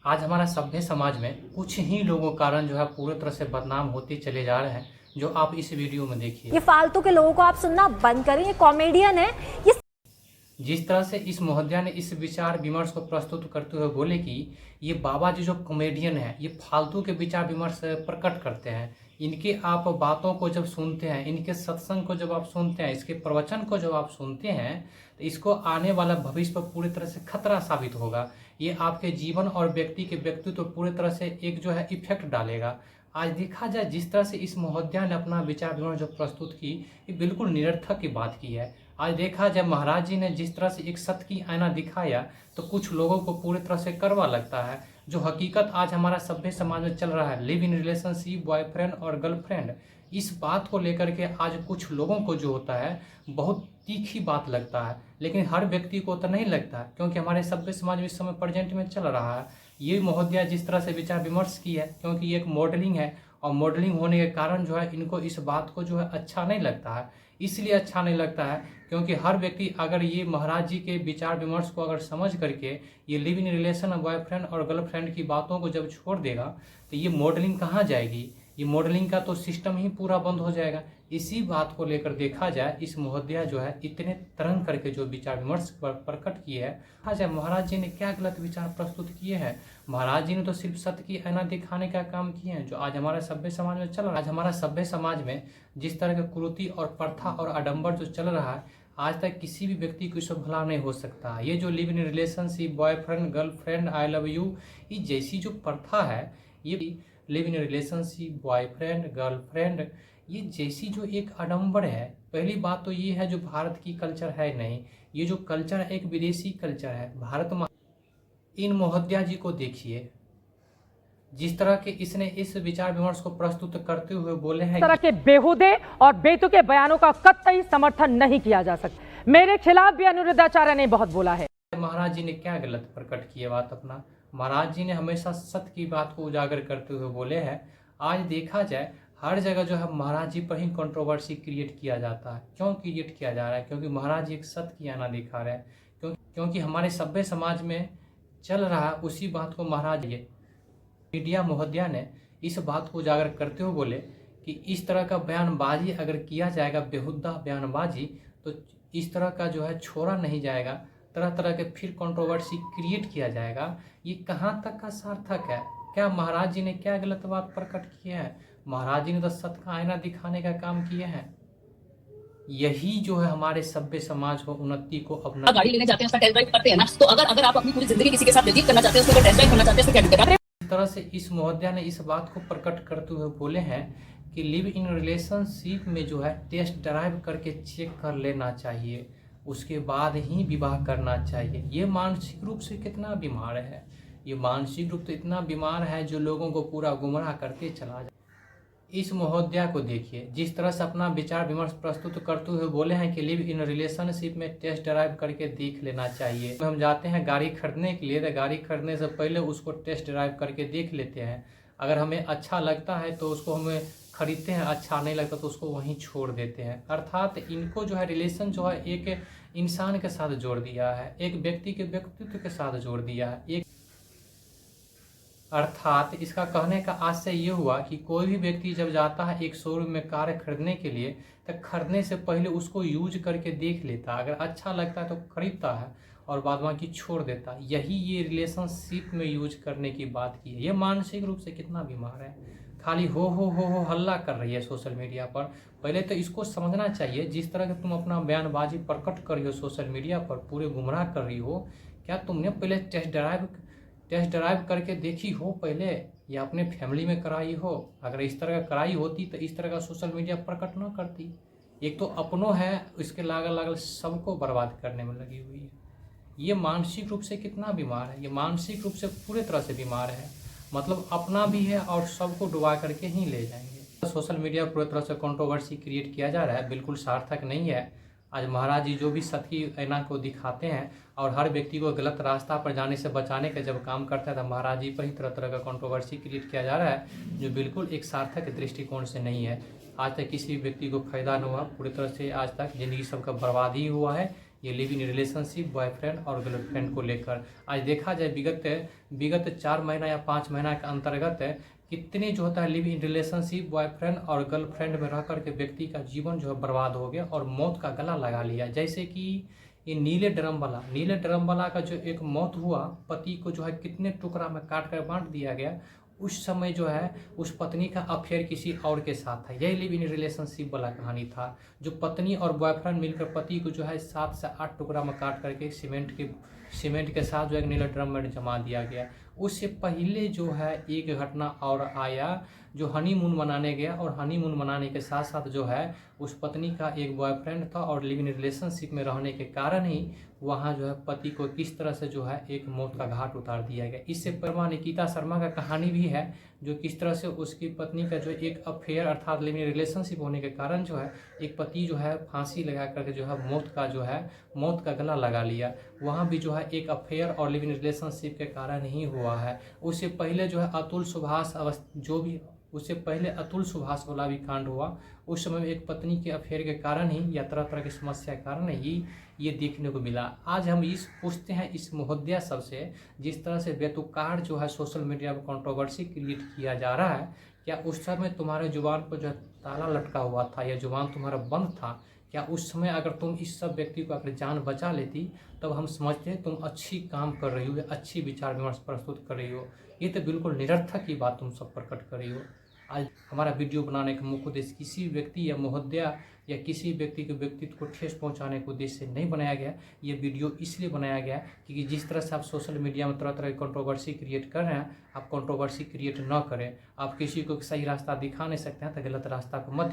आज हमारा सभ्य समाज में कुछ ही लोगों के कारण जो है पूरी तरह से बदनाम होते चले जा रहे हैं, जो आप इस वीडियो में देखिए। ये फालतू के लोगों को आप सुनना बंद करें। ये कॉमेडियन है। ये जिस तरह से इस महोदया ने इस विचार विमर्श को प्रस्तुत करते हुए बोले कि ये बाबा जी जो कॉमेडियन है, ये फालतू के विचार विमर्श प्रकट करते हैं। इनके आप बातों को जब सुनते हैं, इनके सत्संग को जब आप सुनते हैं, इसके प्रवचन को जब आप सुनते हैं, तो इसको आने वाला भविष्य पर पूरी तरह से खतरा साबित होगा। ये आपके जीवन और व्यक्ति के व्यक्तित्व पर पूरी तरह से एक जो है इफेक्ट डालेगा। आज देखा जाए जिस तरह से इस महोदया ने अपना विचार विमर्श जो प्रस्तुत की, ये बिल्कुल निरर्थक की बात की है। आज देखा जाए महाराज जी ने जिस तरह से एक सत्य की आईना दिखाया, तो कुछ लोगों को पूरी तरह से कड़वा लगता है। जो हकीकत आज हमारा सभ्य समाज में चल रहा है, लिव इन रिलेशनशिप, बॉयफ्रेंड और गर्लफ्रेंड, इस बात को लेकर के आज कुछ लोगों को जो होता है बहुत तीखी बात लगता है, लेकिन हर व्यक्ति को तो नहीं लगता, क्योंकि हमारे सभ्य समाज में इस समय प्रेजेंट में चल रहा है। ये महोदया जिस तरह से विचार विमर्श की है, क्योंकि ये एक मॉडलिंग है और मॉडलिंग होने के कारण जो है इनको इस बात को जो है अच्छा नहीं लगता है। इसलिए अच्छा नहीं लगता है क्योंकि हर व्यक्ति अगर ये महाराज जी के विचार विमर्श को अगर समझ करके ये लिव इन रिलेशन बॉयफ्रेंड और गर्लफ्रेंड की बातों को जब छोड़ देगा, तो ये मॉडलिंग कहाँ जाएगी? ये मॉडलिंग का तो सिस्टम ही पूरा बंद हो जाएगा। इसी बात को लेकर देखा जाए, इस महोदया जो है इतने तरंग करके जो विचार विमर्श प्रकट किए है, देखा जाए महाराज जी ने क्या गलत विचार प्रस्तुत किए हैं। महाराज जी ने तो सिर्फ सत्य की आईना दिखाने का काम किए हैं, जो आज हमारे सभ्य समाज में चल रहा है। आज हमारा सभ्य समाज में जिस तरह की कुरीति और प्रथा और आडंबर जो चल रहा है, आज तक किसी भी व्यक्ति को इससे भला नहीं हो सकता। ये जो live in relationship, boyfriend girlfriend, I love you, ये जैसी जो प्रथा है, ये live in relationship, boyfriend girlfriend, ये जैसी जो एक आडंबर है, पहली बात तो ये है जो भारत की कल्चर है नहीं, ये जो कल्चर है एक विदेशी कल्चर है। भारत में इन महोदया जी को देखिए, जिस तरह के इसने इस विचार विमर्श को प्रस्तुत करते हुए बोले हैं, इस तरह के बेहुदे और बेतुके बयानों का कतई समर्थन नहीं किया जा सकता। मेरे खिलाफ भी अनिरुद्धाचार्य ने बहुत बोला है। महाराज जी ने क्या गलत प्रकट किया बात अपना? महाराज जी ने हमेशा सत्य की बात को उजागर करते हुए बोले हैं। आज देखा जाए हर जगह जो है महाराज जी पर ही कंट्रोवर्सी क्रिएट किया जाता है। क्यों क्रिएट किया जा रहा है? क्योंकि महाराज जी एक सत्य की आईना दिखा रहे हैं। क्योंकि हमारे सभ्य समाज में चल रहा है उसी बात को महाराज जी मीडिया महोदया ने इस बात को उजागर करते हुए बोले कि इस तरह का बयानबाजी अगर किया जाएगा, बेहुदा बयानबाजी, तो इस तरह का जो है छोड़ा नहीं जाएगा, तरह तरह के फिर कंट्रोवर्सी क्रिएट किया जाएगा। ये कहाँ तक का सार्थक है? क्या महाराज जी ने क्या गलत बात प्रकट किए हैं? महाराज जी ने तो सत्य का आईना दिखाने का काम किए हैं। यही जो है हमारे सभ्य समाज को, उन्नति को अपना गाड़ी लेने जाते हैं, उसका टेस्ट ड्राइव करते हैं ना, तो अगर आप अपनी पूरी जिंदगी किसी के साथ व्यतीत करना चाहते हैं, उसको टेस्ट ड्राइव करना चाहते हैं, उसको क्या करते हैं? इस तरह से इस महोदया ने इस बात को प्रकट करते हुए बोले हैं कि लिव इन रिलेशनशिप में जो है टेस्ट ड्राइव करके चेक कर लेना चाहिए, उसके बाद ही विवाह करना चाहिए। ये मानसिक रूप से कितना बीमार है? ये मानसिक रूप से इतना बीमार है जो लोगों को पूरा गुमराह करते चला जाए। इस महोदया को देखिए, जिस तरह से अपना विचार विमर्श प्रस्तुत करते हुए बोले हैं कि लिव इन रिलेशनशिप में टेस्ट ड्राइव करके देख लेना चाहिए। हम जाते हैं गाड़ी खरीदने के लिए, तो गाड़ी खरीदने से पहले उसको टेस्ट ड्राइव करके देख लेते हैं। अगर हमें अच्छा लगता है तो उसको हमें खरीदते हैं, अच्छा नहीं लगता तो उसको वहीं छोड़ देते हैं। अर्थात इनको जो है रिलेशन जो है एक इंसान के साथ जोड़ दिया है, एक व्यक्ति के व्यक्तित्व के साथ जोड़ दिया है। एक अर्थात इसका कहने का आशय ये हुआ कि कोई भी व्यक्ति जब जाता है एक शोरूम में कार खरीदने के लिए, तो खरीदने से पहले उसको यूज करके देख लेता है, अगर अच्छा लगता है तो खरीदता है और बाद बाकी छोड़ देता है। यही ये रिलेशनशिप में यूज करने की बात की है। ये मानसिक रूप से कितना बीमार है, खाली हो हल्ला कर रही है सोशल मीडिया पर। पहले तो इसको समझना चाहिए, जिस तरह के तुम अपना बयानबाजी प्रकट कर रही हो सोशल मीडिया पर, पूरे गुमराह कर रही हो, क्या तुमने पहले टेस्ट ड्राइव करके देखी हो पहले, या अपने फैमिली में कराई हो? अगर इस तरह का कराई होती तो इस तरह का सोशल मीडिया प्रकट न करती। एक तो अपनों है, इसके लागल लागल सबको बर्बाद करने में लगी हुई है। ये मानसिक रूप से कितना बीमार है? ये मानसिक रूप से पूरे तरह से बीमार है, मतलब अपना भी है और सबको डुबा करके ही ले जाएंगे। सोशल मीडिया पूरी तरह से कंट्रोवर्सी क्रिएट किया जा रहा है, बिल्कुल सार्थक नहीं है। आज महाराज जी जो भी सत्य की आईना को दिखाते हैं और हर व्यक्ति को गलत रास्ता पर जाने से बचाने का जब काम करता है, तो महाराज जी पर ही तरह तरह का कंट्रोवर्सी क्रिएट किया जा रहा है, जो बिल्कुल एक सार्थक दृष्टिकोण से नहीं है। आज तक किसी भी व्यक्ति को फायदा न हुआ, पूरी तरह से आज तक जिंदगी सबका बर्बाद ही हुआ है। ये लिव इन रिलेशनशिप बॉयफ्रेंड और गर्लफ्रेंड को लेकर। आज देखा जाए विगत 4 महीना या 5 महीना के अंतर्गत कितने जो होता है लिव इन रिलेशनशिप बॉयफ्रेंड और गर्लफ्रेंड में रह करके व्यक्ति का जीवन जो है बर्बाद हो गया और मौत का गला लगा लिया। जैसे कि ये नीले ड्रम वाला का जो एक मौत हुआ, पति को जो है कितने टुकड़ा में काट कर बांट दिया गया। उस समय जो है उस पत्नी का अफेयर किसी और के साथ था। यही लिव इन रिलेशनशिप वाला कहानी था, जो पत्नी और बॉयफ्रेंड मिलकर पति को जो है 7 से 8 टुकड़ा में काट करके सीमेंट के साथ जो है नीले ड्रम में जमा दिया गया। उससे पहले जो है एक घटना और आया, जो हनीमून मनाने गया और हनीमून मनाने के साथ साथ जो है उस पत्नी का एक बॉयफ्रेंड था और लिव इन रिलेशनशिप में रहने के कारण ही वहाँ जो है पति को किस तरह से जो है एक मौत का घाट उतार दिया गया। इससे परमा निकिता शर्मा का कहानी भी है, जो किस तरह से उसकी पत्नी का जो एक अफेयर अर्थात लिव इन रिलेशनशिप होने के कारण जो है एक पति जो है फांसी लगा करके जो है मौत का गला लगा लिया। वहाँ भी जो है एक अफेयर और लिव इन रिलेशनशिप के कारण ही हुआ है। उससे पहले जो है अतुल सुभाष वाला भी कांड हुआ। उस समय में एक पत्नी के अफेयर के कारण ही या तरह तरह की समस्या के कारण ही ये देखने को मिला। आज हम पूछते हैं इस महोदया सबसे, जिस तरह से बेतुकार जो है सोशल मीडिया पर कंट्रोवर्सी क्रिएट किया जा रहा है, क्या उस समय तुम्हारे जुबान पर जो है ताला लटका हुआ था या जुबान तुम्हारा बंद था? क्या उस समय अगर तुम इस सब व्यक्ति को अगर जान बचा लेती तब हम समझते तुम अच्छी काम कर रही हो, अच्छी विचार विमर्श प्रस्तुत कर रही हो। ये तो बिल्कुल निरर्थक की बात तुम सब प्रकट कर रही हो। आज हमारा वीडियो बनाने का मुख्य उद्देश्य किसी व्यक्ति या महोदया या किसी व्यक्ति के व्यक्तित्व को ठेस पहुंचाने के उद्देश्य से नहीं बनाया गया। ये वीडियो इसलिए बनाया गया क्योंकि जिस तरह से आप सोशल मीडिया में तरह तरह की कंट्रोवर्सी क्रिएट कर रहे हैं, आप कंट्रोवर्सी क्रिएट न करें। आप किसी को सही रास्ता दिखा नहीं सकते हैं तो गलत रास्ता को मत